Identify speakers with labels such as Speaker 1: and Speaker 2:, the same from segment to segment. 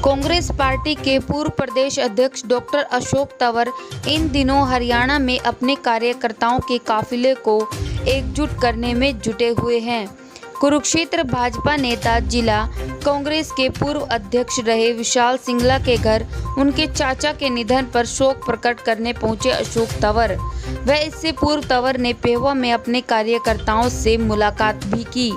Speaker 1: Congress party के पूर्व प्रदेश अध्यक्ष डॉक्टर अशोक तंवर इन दिनों हरियाणा में अपने कार्यकर्ताओं के काफिले को एकजुट करने में जुटे हुए हैं। कुरुक्षेत्र भाजपा नेता जिला कांग्रेस के पूर्व अध्यक्ष रहे विशाल सिंगला के घर उनके चाचा के निधन पर शोक प्रकट करने पहुंचे अशोक तंवर। वह इससे पूर्व तंवर ने पेहवा में अपने कार्यकर्ताओं से मुलाकात भी की।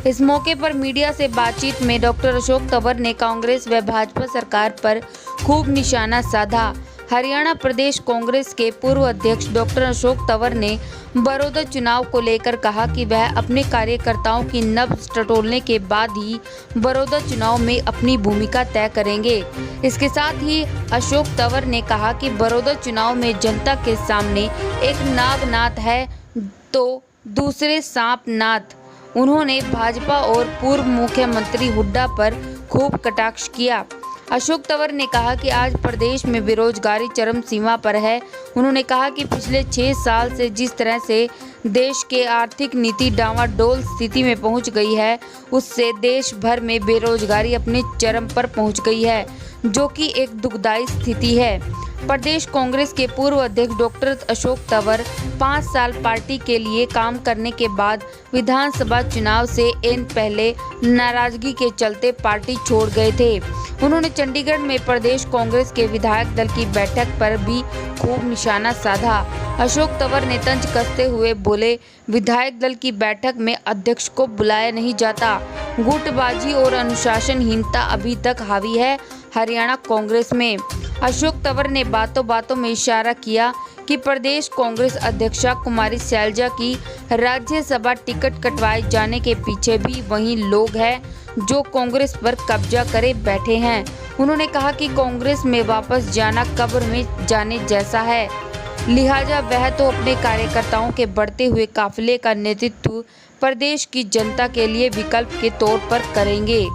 Speaker 1: इस मौके पर मीडिया से बातचीत में डॉक्टर अशोक तंवर ने कांग्रेस व भाजपा सरकार पर खूब निशाना साधा। हरियाणा प्रदेश कांग्रेस के पूर्व अध्यक्ष डॉक्टर अशोक तंवर ने बड़ौदा चुनाव को लेकर कहा कि वह अपने कार्यकर्ताओं की नब्ज टटोलने के बाद ही बड़ौदा चुनाव में अपनी भूमिका तय करेंगे। इसके साथ ही अशोक तंवर ने कहा कि बड़ौदा चुनाव में जनता के सामने एक नागनाथ है तो दूसरे सांप नाथ। उन्होंने भाजपा और पूर्व मुख्यमंत्री हुड्डा पर खूब कटाक्ष किया। अशोक तंवर ने कहा कि आज प्रदेश में बेरोजगारी चरम सीमा पर है। उन्होंने कहा कि पिछले 6 साल से जिस तरह से देश के आर्थिक नीति डावाडोल स्थिति में पहुंच गई है, उससे देश भर में बेरोजगारी अपने चरम पर पहुंच गई है, जो कि एक दुखदायी स्थिति है। प्रदेश कांग्रेस के पूर्व अध्यक्ष डॉक्टर अशोक तंवर 5 साल पार्टी के लिए काम करने के बाद विधानसभा चुनाव से इन पहले नाराजगी के चलते पार्टी छोड़ गए थे। उन्होंने चंडीगढ़ में प्रदेश कांग्रेस के विधायक दल की बैठक पर भी खूब निशाना साधा। अशोक तंवर ने तंज कसते हुए बोले, विधायक दल की बैठक में अध्यक्ष को बुलाया नहीं जाता। गुटबाजी और अनुशासनहीनता अभी तक हावी है हरियाणा कांग्रेस में। अशोक तंवर ने बातों बातों में इशारा किया कि प्रदेश कांग्रेस अध्यक्षा कुमारी शैलजा की राज्यसभा टिकट कटवाए जाने के पीछे भी वही लोग हैं जो कांग्रेस पर कब्जा करे बैठे हैं। उन्होंने कहा कि कांग्रेस में वापस जाना कब्र में जाने जैसा है, लिहाजा वह तो अपने कार्यकर्ताओं के बढ़ते हुए काफिले का नेतृत्व प्रदेश की जनता के लिए विकल्प के तौर पर करेंगे।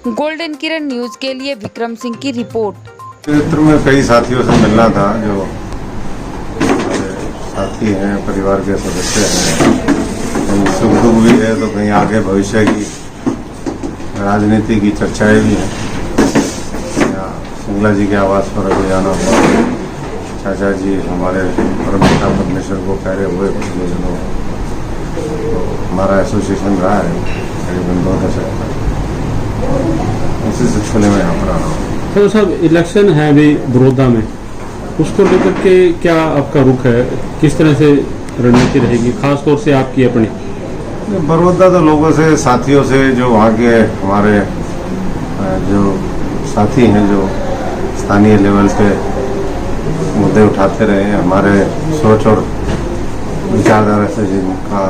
Speaker 1: गोल्डन किरण न्यूज के लिए विक्रम सिंह की रिपोर्ट।
Speaker 2: क्षेत्र में कई साथियों से मिलना था, जो साथी हैं, परिवार के सदस्य हैं, कहीं सुख दुख भी है तो कहीं आगे भविष्य की राजनीति की चर्चाएं भी हैं। सिंगला जी के आवास पर अभी जाना हुआ, चाचा जी हमारे परमपिता परमेश्वर को प्यारे हुए पिछले दिनों, तो हमारा एसोसिएशन रहा है करीबन 2 दशक तक, उसी सिलसिले में यहाँ पर आ रहा हूँ।
Speaker 3: तो साहब, इलेक्शन है अभी बड़ौदा में, उसको लेकर के क्या आपका रुख है, किस तरह से रणनीति रहेगी, खास तौर से आपकी अपनी?
Speaker 2: बड़ौदा तो लोगों से, साथियों से, जो वहाँ के हमारे जो साथी हैं, जो स्थानीय लेवल पे मुद्दे उठाते रहे, हमारे सोच और विचारधारा से जिनका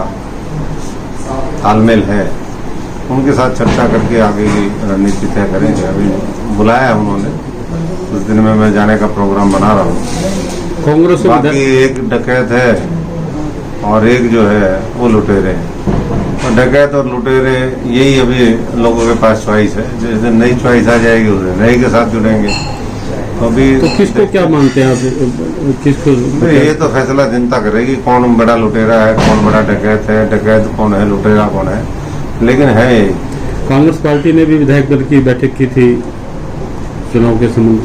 Speaker 2: तालमेल है, उनके साथ चर्चा करके आगे की रणनीति तय करेंगे। अभी बुलाया है उन्होंने, उस दिन में मैं जाने का प्रोग्राम बना रहा हूँ।
Speaker 3: कांग्रेस
Speaker 2: बाकी एक डकैत है और एक जो है वो लुटेरे हैं, और डकैत और लुटेरे यही अभी लोगों के पास चॉइस है। जिस दिन नई चॉइस आ जाएगी उस दिन नई के साथ जुड़ेंगे। तो अभी
Speaker 3: तो किसको क्या मानते हैं आप, किसको?
Speaker 2: ये तो फैसला जनता करेगी, कौन बड़ा लुटेरा है, कौन बड़ा डकैत है, डकैत कौन है, लुटेरा कौन है। लेकिन है,
Speaker 3: कांग्रेस पार्टी ने भी विधायक दल की बैठक की थी चुनाव के संबंध।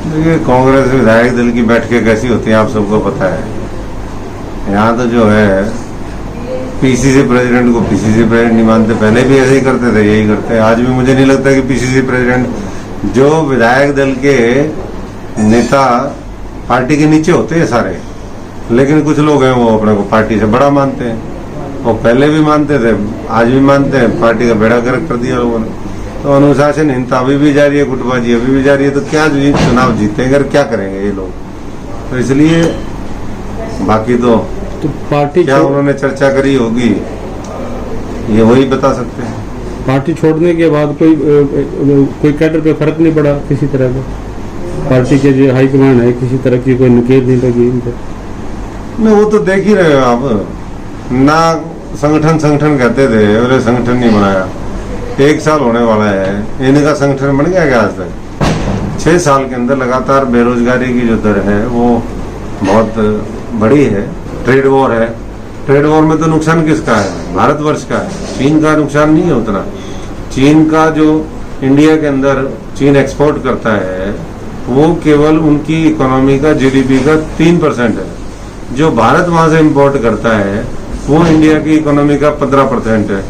Speaker 2: देखिए, कांग्रेस विधायक दल की बैठकें कैसी होती हैं आप सबको पता है। यहाँ तो जो है पीसीसी प्रेसिडेंट को पीसीसी प्रेसिडेंट नहीं मानते, पहले भी ऐसे ही करते थे, यही करते हैं। आज भी मुझे नहीं लगता कि पीसीसी प्रेसिडेंट, जो विधायक दल के नेता पार्टी के नीचे होते हैं सारे, लेकिन कुछ लोग हैं वो अपने को पार्टी से बड़ा मानते हैं। वो पहले भी मानते थे, आज भी मानते हैं, पार्टी का बेड़ा गर्क कर दिया लोगों ने। तो अनुशासनहीनता अभी भी जारी है, गुटबाजी अभी भी जारी है। तो क्या चुनाव जीतेंगे और क्या करेंगे ये लोग? तो इसलिए बाकी तो
Speaker 3: पार्टी
Speaker 2: क्या उन्होंने चर्चा करी होगी ये वही बता सकते हैं।
Speaker 3: पार्टी छोड़ने के बाद कोई कैडर पे फर्क नहीं पड़ा किसी तरह का? पार्टी के जो हाईकमान है, किसी तरह की कोई नकेल नहीं लगी इन पर?
Speaker 2: नहीं, वो तो देख ही रहे हो आप ना। संगठन कहते थे, और संगठन नहीं बनाया। 1 साल होने वाला है, इनका संगठन बन गया क्या आज तक? 6 साल के अंदर लगातार बेरोजगारी की जो दर है वो बहुत बड़ी है। ट्रेड वॉर है, ट्रेड वॉर में तो नुकसान किसका है? भारतवर्ष का है। चीन का नुकसान नहीं है उतना। चीन का जो इंडिया के अंदर चीन एक्सपोर्ट करता है वो केवल उनकी इकोनॉमी का जीडीपी का 3% है। जो भारत वहां से इंपोर्ट करता है वो इंडिया की इकोनॉमी का 15% है।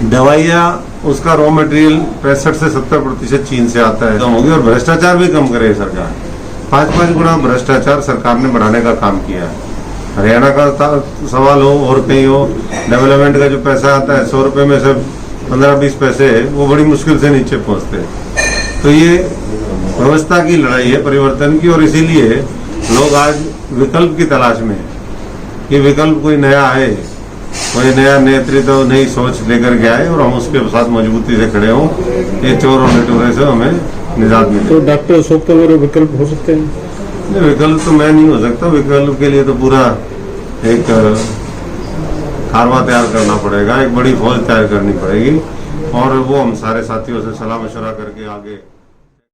Speaker 2: दवाइयाँ उसका रॉ मटेरियल 65 से 70% चीन से आता है। कम होगी और भ्रष्टाचार भी कम करे सरकार। 5 गुना भ्रष्टाचार सरकार ने बढ़ाने का काम किया है। हरियाणा का सवाल हो और कहीं हो, डेवलपमेंट का जो पैसा आता है 100 रुपए में से 15-20 पैसे वो बड़ी मुश्किल से नीचे पहुंचते हैं। तो ये व्यवस्था की लड़ाई है परिवर्तन की, और इसीलिए लोग आज विकल्प की तलाश में है कि विकल्प कोई नया आए, कोई नया नेतृत्व, नई सोच लेकर के आए और हम उसके साथ मजबूती से खड़े हों। ये चोर और नेटूरे से हमें निजात मिले।
Speaker 3: तो डॉक्टर अशोक तंवर विकल्प हो सकते हैं?
Speaker 2: विकल्प तो मैं नहीं हो सकता। विकल्प के लिए तो पूरा एक कारवा तैयार करना पड़ेगा, एक बड़ी फौज तैयार करनी पड़ेगी, और वो हम सारे साथियों से सलाह मशवरा करके आगे